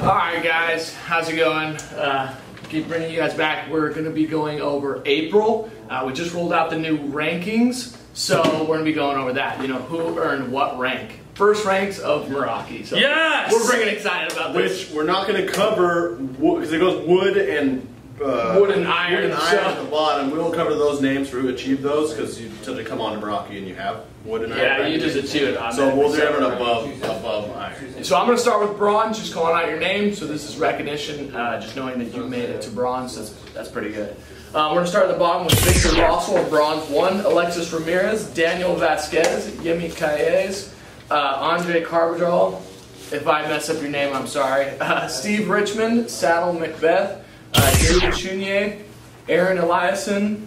Alright guys, how's it going? Keep bringing you guys back. We're going to be going over April. We just rolled out the new rankings, so we're going to be going over that. You know, who earned what rank. First ranks of Meraki. So yes! We're freaking excited about this. Which we're not going to cover, because it goes wood and iron. Wood and iron at the bottom. We won't cover those names for who achieved those, because you tend to come on to Meraki and you have wood and iron. Yeah, you just achieve it on so we'll do everyone above iron. So I'm going to start with bronze, just calling out your name. So this is recognition, just knowing that you made it to bronze. That's pretty good. We're going to start at the bottom with Victor Russell, bronze 1, Alexis Ramirez, Daniel Vasquez, Yemi Calles, Andre Carbajal. If I mess up your name, I'm sorry. Steve Richmond, Saddle Macbeth, David Chunier, Aaron Eliason,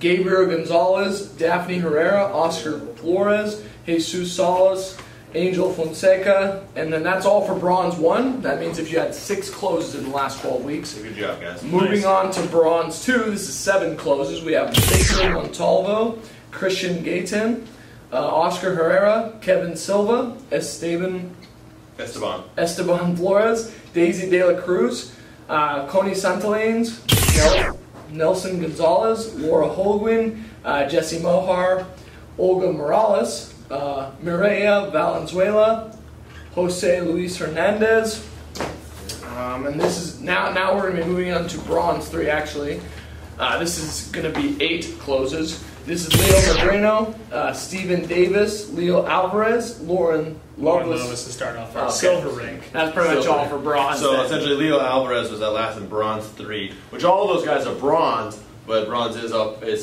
Gabriel Gonzalez, Daphne Herrera, Oscar Flores, Jesus Salas, Angel Fonseca, and then that's all for bronze 1. That means if you had 6 closes in the last 12 weeks. Good job, guys. Moving on to bronze 2, this is 7 closes. We have Victor Montalvo, Christian Gayton, Oscar Herrera, Kevin Silva, Esteban Flores, Daisy De La Cruz, Coney Santalanes, Nelson Gonzalez, Laura Holguin, Jesse Mohar, Olga Morales, Mireya Valenzuela, Jose Luis Hernandez, and this is now we're going to be moving on to bronze 3 actually. This is going to be 8 closes. This is Leo Madrino, Stephen Davis, Leo Alvarez, Lauren Loveless is starting off our silver rank. That's pretty much all for bronze. So essentially Leo Alvarez was that last in bronze 3, which all of those guys are bronze, but bronze is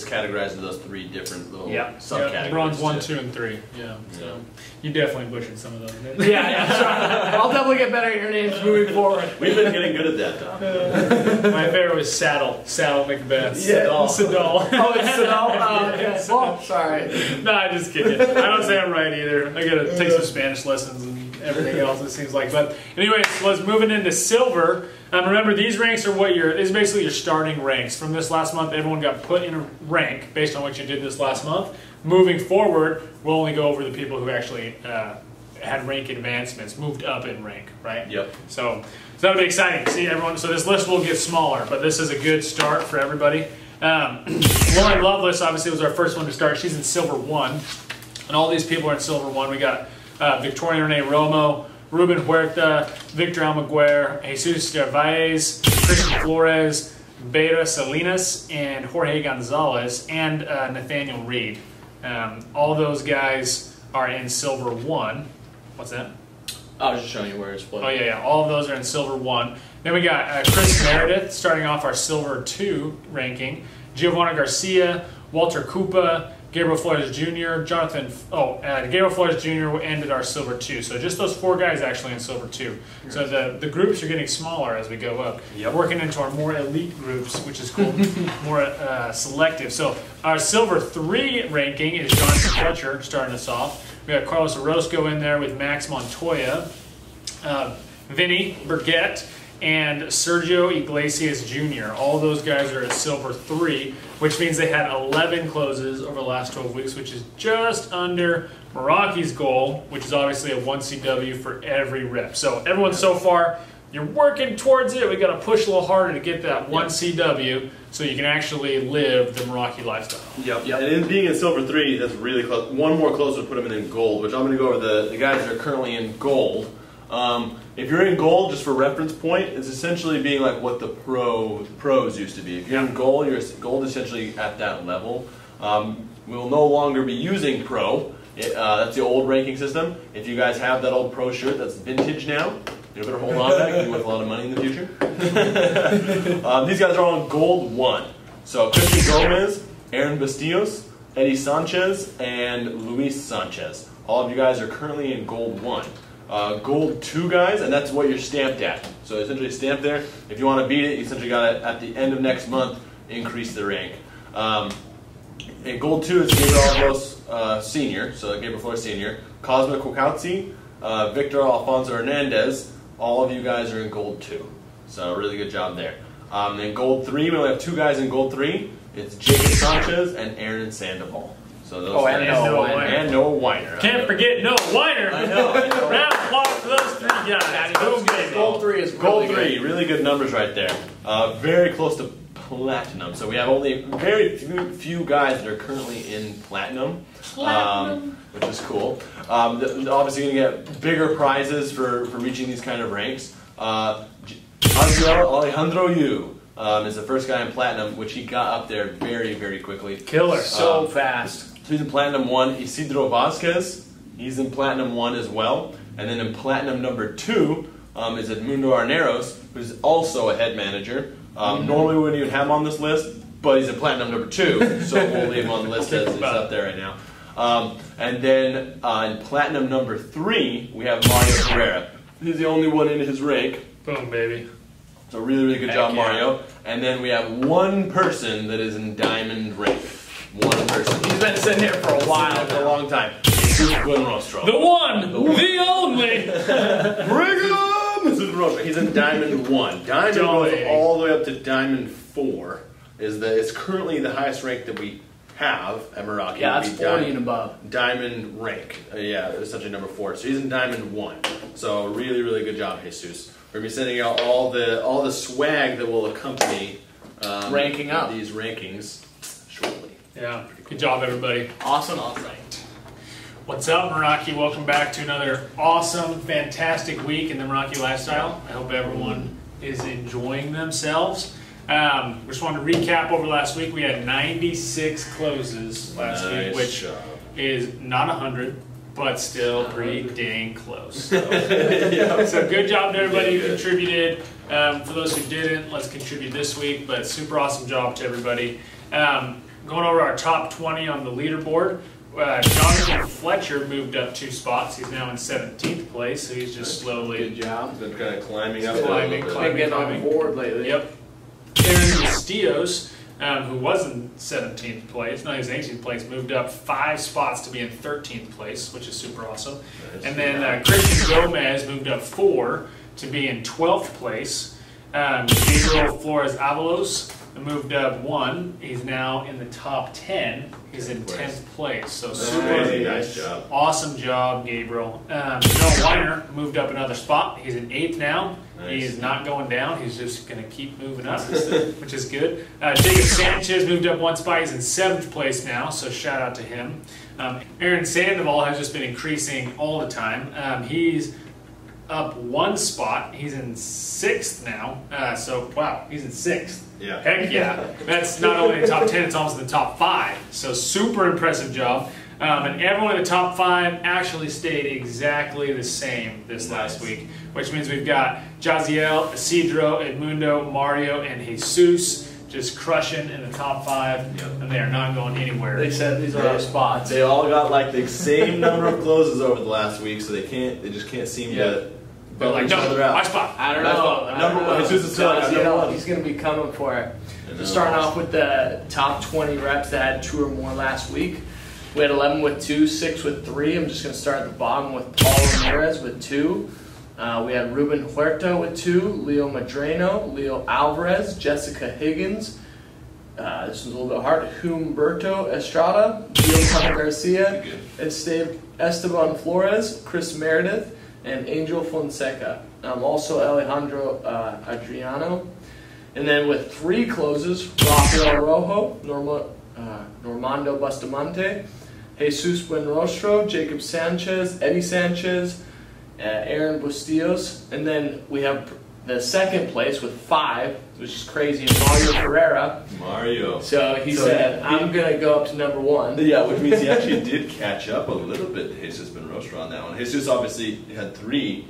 categorized into those 3 different little subcategories. Bronze 1, 2, and 3. Yeah. So you definitely butchered some of those. Yeah. I'll definitely get better at your names moving forward. We've been getting good at that, though. My favorite was Saddle Macbeth. Yeah. Sadal. Oh, it's Sadal? Okay. Oh, sorry. No, I'm just kidding. I don't say I'm right either. I gotta take some Spanish lessons and everything else, it seems like. But anyways, let's moving into silver. Remember, these ranks are is basically your starting ranks. From this last month, everyone got put in a rank based on what you did this last month. Moving forward, we'll only go over the people who actually had rank advancements, moved up in rank, right? Yep. So that'll be exciting. See, everyone. So this list will get smaller, but this is a good start for everybody. Lauren Loveless obviously was our first one to start. She's in silver 1, and all these people are in silver 1. We got Victoria Renee Romo, Ruben Huerta, Victor Almaguer, Jesus Gervais, Christian Flores, Beta Salinas, and Jorge Gonzalez, and Nathaniel Reed. All those guys are in silver 1. What's that? I was just showing you where it's split. Oh, yeah. All of those are in silver 1. Then we got Chris Meredith starting off our silver 2 ranking. Giovanna Garcia, Walter Koopa, Gabriel Flores Jr., Gabriel Flores Jr. ended our silver 2. So just those 4 guys actually in silver 2. So the groups are getting smaller as we go up. Yep. Working into our more elite groups, which is cool, more selective. So our silver 3 ranking is Jonathan Fletcher starting us off. We got Carlos Orozco in there with Max Montoya, Vinny Burgett, and Sergio Iglesias Jr. All those guys are at silver 3, which means they had 11 closes over the last 12 weeks, which is just under Meraki's goal, which is obviously a 1 CW for every rep. So everyone so far, you're working towards it. We got to push a little harder to get that 1 CW so you can actually live the Meraki lifestyle. Yep. And in being in silver 3, that's really close. One more close would put them in gold, which I'm going to go over the guys that are currently in gold. If you're in gold, just for reference point, it's essentially being like what the pros used to be. If you're in gold, gold essentially at that level. We'll no longer be using pro. That's the old ranking system. If you guys have that old pro shirt that's vintage now, you better hold on to that. It'll be worth a lot of money in the future. These guys are all in gold 1. So Christian Gomez, Aaron Bastillos, Eddie Sanchez, and Luis Sanchez. All of you guys are currently in gold 1. Gold 2 guys, and that's what you're stamped at. So essentially stamped there. If you want to beat it, you essentially got to, at the end of next month, increase the rank. And gold 2 is Gabriel Alvarez Sr., so Gabriel Flores Sr., Cosmo Kwakowski, Victor Alfonso Hernandez. All of you guys are in gold 2. So really good job there. In gold 3, we only have 2 guys in gold 3. It's Jacob Sanchez and Aaron Sandoval. So those and Noah Weiner. Noah Weiner. Can't forget Noah Weiner. I know. Round of applause for those 3 guys. Boom, baby. Gold 3 is Gold really 3, really good numbers right there. Very close to platinum. So we have only very few guys that are currently in platinum. Which is cool. Obviously going to get bigger prizes for reaching these kind of ranks. Alejandro Yu is the first guy in platinum, which he got up there very, very quickly. Killer. So fast. So he's in platinum 1. Isidro Vasquez, he's in platinum 1 as well. And then in platinum number 2 is Edmundo Arneros, who's also a head manager. Normally we wouldn't even have him on this list, but he's in platinum number 2, so we'll leave him on the list as he's up there right now. And then in platinum number 3, we have Mario Herrera. He's the only one in his rank. Boom, baby. So really, really good job, yeah. Mario. And then we have one person that is in diamond rank. One person. He's been sitting here for a while. For a long time. Rostro. The one, the only. Bring him! He's in diamond 1. Diamond goes all the way up to diamond 4. It's currently the highest rank that we have at Meraki. Yeah, it's 40 and above. Diamond rank. Yeah, it's essentially number 4. So he's in diamond 1. So really, really good job, Jesus. We're going to be sending out all the swag that will accompany ranking up these rankings shortly. Yeah, good job, everybody. Awesome. All right. What's up, Meraki? Welcome back to another awesome, fantastic week in the Meraki lifestyle. I hope everyone is enjoying themselves. Just wanted to recap over last week. We had 96 closes last week, which is not 100, but still pretty dang close. So, so good job to everybody who contributed. For those who didn't, let's contribute this week, but super awesome job to everybody. Going over our top 20 on the leaderboard, Jonathan Fletcher moved up 2 spots. He's now in 17th place, so he's just slowly. Good job. He's been kind of climbing up. Climbing. Been getting on board lately. Yep. Aaron Castillos, who was in 17th place, no, he was in 18th place, moved up 5 spots to be in 13th place, which is super awesome. Nice. And then Christian Gomez moved up 4 to be in 12th place. Gabriel Flores Avalos moved up 1. He's now in the top 10. He's in 10th place. So super nice job. Awesome job, Gabriel. Noah Weiner moved up another spot. He's in 8th now. Nice. He is not going down. He's just going to keep moving up, which is good. Jacob Sanchez moved up 1 spot. He's in 7th place now, so shout out to him. Aaron Sandoval has just been increasing all the time. He's up 1 spot. He's in 6th now. So, wow, he's in 6th. Yeah. Heck yeah. That's not only in the top 10, it's almost in the top 5. So super impressive job. And everyone in the top 5 actually stayed exactly the same this last week, which means we've got Jaziel, Isidro, Edmundo, Mario, and Jesus just crushing in the top 5, and they are not going anywhere. They said these are our spots. They all got like the same number of closes over the last week, so they just can't seem to They're like, each no, other out. my spot. I don't know. Number 1. Jesus is still at number 1. He's going to be coming for it. So starting off with the top 20 reps that had 2 or more last week. We had 11 with 2, 6 with 3. I'm just going to start at the bottom with Paul Ramirez with 2. We had Ruben Huerta with 2, Leo Madrano, Leo Alvarez, Jessica Higgins. This was a little bit hard. Humberto Estrada, Giovanni Garcia, Esteban Flores, Chris Meredith, and Angel Fonseca. Also Alejandro Adriano. And then with 3 closes, Rafael Rojo, Normando Bustamante, Jesus Buenrostro, Jacob Sanchez, Eddie Sanchez, Aaron Bustillos. And then we have the second place with 5, which is crazy, Mario Ferreira. Mario. So he said, I'm going to go up to number 1. Yeah, which means he actually did catch up a little bit to Jesus Buenrostro on that one. Jesus obviously had 3,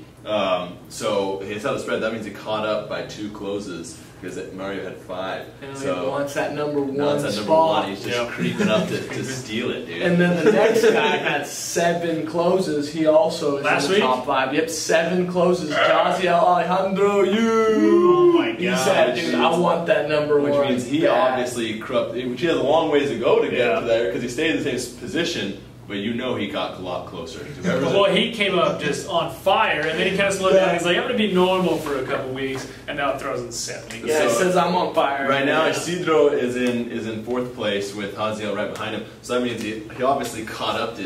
so his how to spread, that means he caught up by 2 closes. Because Mario had 5. And so he wants that number 1 wants that spot. number 1. He's just creeping up to steal it, dude. And then the next guy had 7 closes. He also is in the top 5. Yep, 7 closes. Jaziel Alejandro, Oh my God. He said, dude, I want that number 1. Which means he obviously which he has a long ways to go to get to there because he stayed in the same position. But you know he got a lot closer. Well, he came up just on fire, and then he kind of slowed down. He's like, I'm going to be normal for a couple weeks, and now it throws in 7. Yeah, he says I'm on fire. Right now, Isidro is in 4th place with Haziel right behind him. So that means he obviously caught up to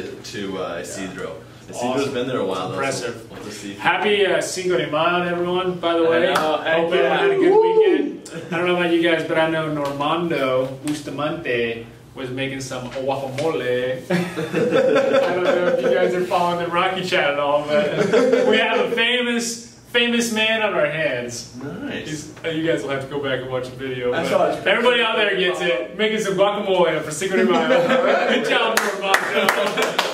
Isidro. Isidro's been there a while. Impressive. We'll see. Happy Cinco de Mayo, everyone, by the way. Hope everyone had a good weekend. I don't know about you guys, but I know Normando Bustamante was making some guacamole. I don't know if you guys are following the Meraki chat at all, but we have a famous man on our hands. Nice. You guys will have to go back and watch the video. I saw his Everybody out there gets it. Making some guacamole for Cinco de Mayo. Good job, Normando.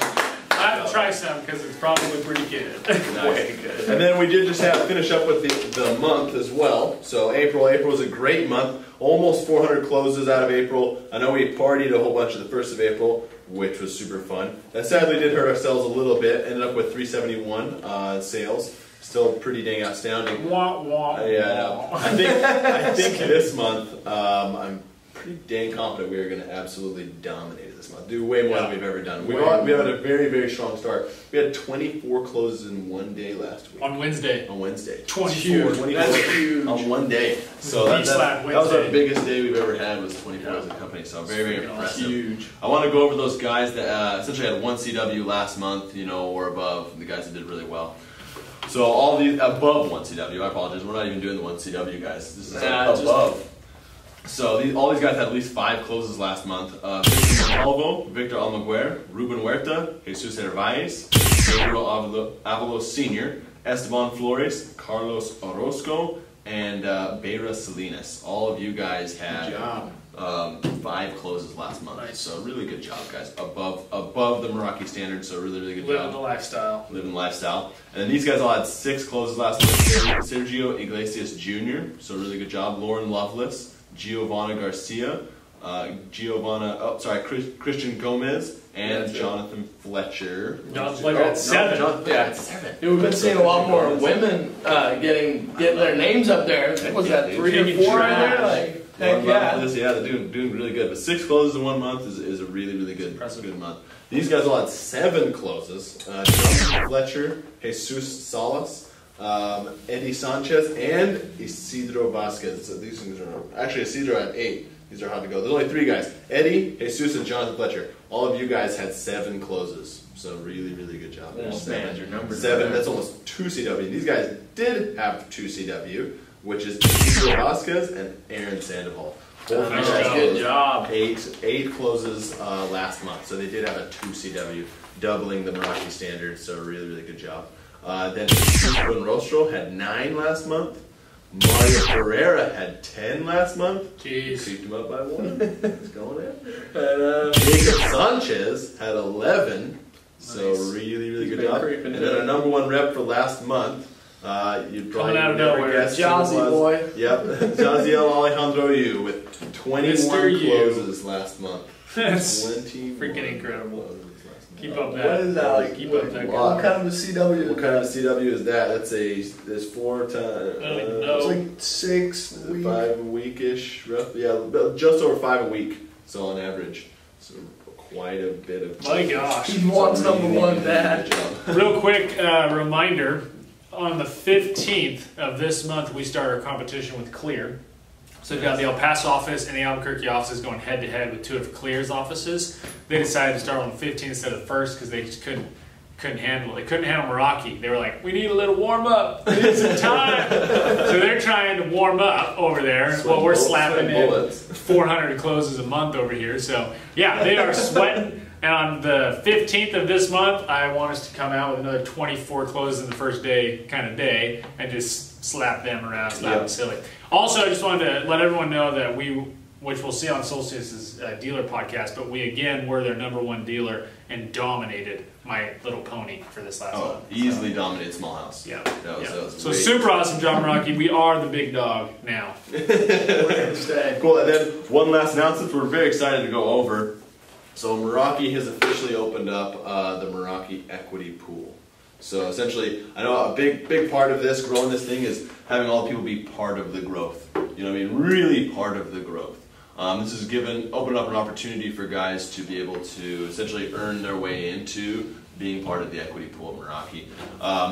I have to try some because it's probably pretty good. Nice. Good. And then we did just finish up with the month as well. So April was a great month. Almost 400 closes out of April. I know we partied a whole bunch of the 1st of April, which was super fun. That sadly did hurt ourselves a little bit. Ended up with 371 sales. Still pretty dang astounding. Wah, wah, Yeah, I think this month I'm pretty dang confident we are going to absolutely dominate it this month. Do way more than we've ever done. We had a very, very strong start. We had 24 closes in one day last week. On Wednesday. 24. 24 That's huge. on one day. So that was our biggest day we've ever had, was 24 as a company. So very, very impressive. Huge. I want to go over those guys that essentially had 1 CW last month, or above, the guys that did really well. So all these above 1 CW, I apologize, we're not even doing the 1 CW guys. This is above. So all these guys had at least 5 closes last month. Victor Montalvo, Victor Almaguer, Ruben Huerta, Jesus Hervais, Pedro Avalos Sr., Esteban Flores, Carlos Orozco, and Beira Salinas. All of you guys had 5 closes last month. Nice. So really good job, guys. Above the Meraki standard, so really, really good job. Living the lifestyle. Living the lifestyle. And then these guys all had 6 closes last month. Sergio Iglesias Jr., so really good job. Lauren Lovelace, Giovanna Garcia, Christian Gomez, and Jonathan Fletcher. Jonathan Fletcher at 7. Yeah, 7. We've been seeing a lot more women getting their names up there. Was that 3 or 4 right there? Like, heck yeah. They're doing really good. But 6 closes in 1 month is a really, really good month. These guys all had 7 closes. Jonathan Fletcher, Jesus Salas, Eddie Sanchez, and Isidro Vasquez. So these things are actually Isidro had 8. These are hard to go. There's only 3 guys: Eddie, Jesus, and Jonathan Fletcher. All of you guys had 7 closes. So really, really good job. Oh, man, your number 7. That's almost 2 CW. These guys did have 2 CW, which is Isidro Vasquez and Aaron Sandoval. Good job. 8 closes last month. So they did have a 2 CW, doubling the Meraki standard. So really, really good job. Then Ruben Rostro had 9 last month. Mario Ferreira had 10 last month. Jeez. Creeped him up by 1. He's going in. And Jacob Sanchez had 11. So Nice. really, really good job. And then our number 1 rep for last month. You'd probably Coming out of never nowhere. guessed who it Jazzy was. boy. Yep, Jaziel Alejandro Yu with 21 Mr. Yu. closes last month. That's 21 freaking incredible. closes last month. Keep up What that. is that? Like, Keep up that. what kind of a CW? What kind of CW is that? There's 4 times. I don't even know. It's like 6 a week. 5 a week-ish, roughly. Yeah, just over 5 a week. So on average, so quite a bit of. My gosh. He wants number 1 bad. Good job. Real quick reminder, on the 15th of this month, we start our competition with Clear. So we've got the El Paso office and the Albuquerque offices going head-to-head with 2 of Clear's offices. They decided to start on the 15th instead of the 1st because they just couldn't handle it. They couldn't handle Meraki. They were like, we need a little warm-up. We need some time. So they're trying to warm up over there while we're slapping in 400 closes a month over here. So, yeah, they are sweating. And on the 15th of this month, I want us to come out with another 24 closes in the first day kind of day and just slap them around, slap them silly. Also, I just wanted to let everyone know that which we'll see on Solstice's dealer podcast, but we again were their number 1 dealer and dominated My Little Pony for this last month. Easily dominated Small House. Yeah. That was So super awesome, John Meraki. We are the big dog now. Cool. And then one last announcement we're very excited to go over. So Meraki has officially opened up the Meraki Equity Pool. So essentially, I know a big part of this, growing this thing, is having all the people be part of the growth. You know what I mean? Really part of the growth. This has opened up an opportunity for guys to be able to essentially earn their way into being part of the equity pool at Meraki,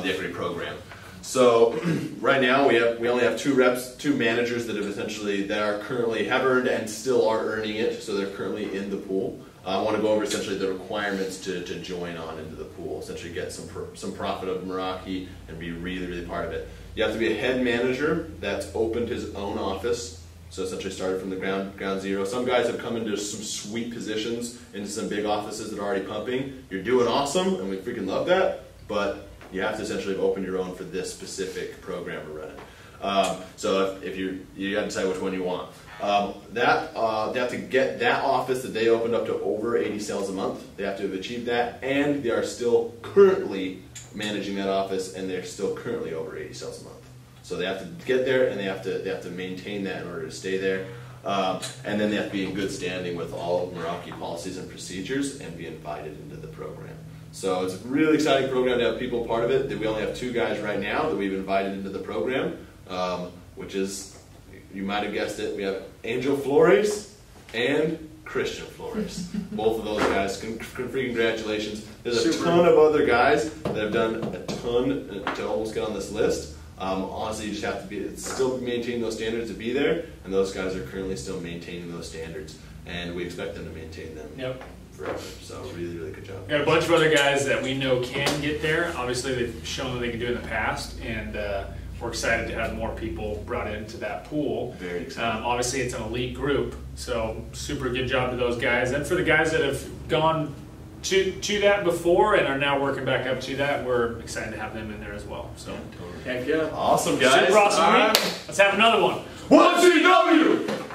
the equity program. So right now we only have 2 reps, 2 managers that have currently have earned and still are earning it. So they're currently in the pool. I want to go over essentially the requirements to join on into the pool, essentially get some profit of Meraki and be really, really part of it. You have to be a head manager that's opened his own office, so essentially started from the ground zero. Some guys have come into some sweet positions, into some big offices that are already pumping. You're doing awesome, and we freaking love that, but you have to essentially open your own for this specific program we're running. So if you got to decide which one you want. They have to get that office that they opened up to over 80 sales a month. They have to have achieved that, and they are still currently managing that office, and they're still currently over 80 sales a month. So they have to get there, and they have to maintain that in order to stay there. And then they have to be in good standing with all of Meraki policies and procedures and be invited into the program. So it's a really exciting program to have people part of it. We only have 2 guys right now that we've invited into the program, which is, you might have guessed it, we have Angel Flores and Christian Flores. Both of those guys, congratulations. There's a ton of other guys that have done a ton to almost get on this list. Honestly, you just have to still maintain those standards to be there, and those guys are currently still maintaining those standards, and we expect them to maintain them forever. So really, really good job. We got a bunch of other guys that we know can get there. Obviously, they've shown that they can do it in the past, and we're excited to have more people brought into that pool. Very excited. Obviously, it's an elite group, so super good job to those guys. And for the guys that have gone to that before and are now working back up to that, we're excited to have them in there as well. So, Heck yeah. Awesome, guys. Super awesome week. Let's have another one. 1CW!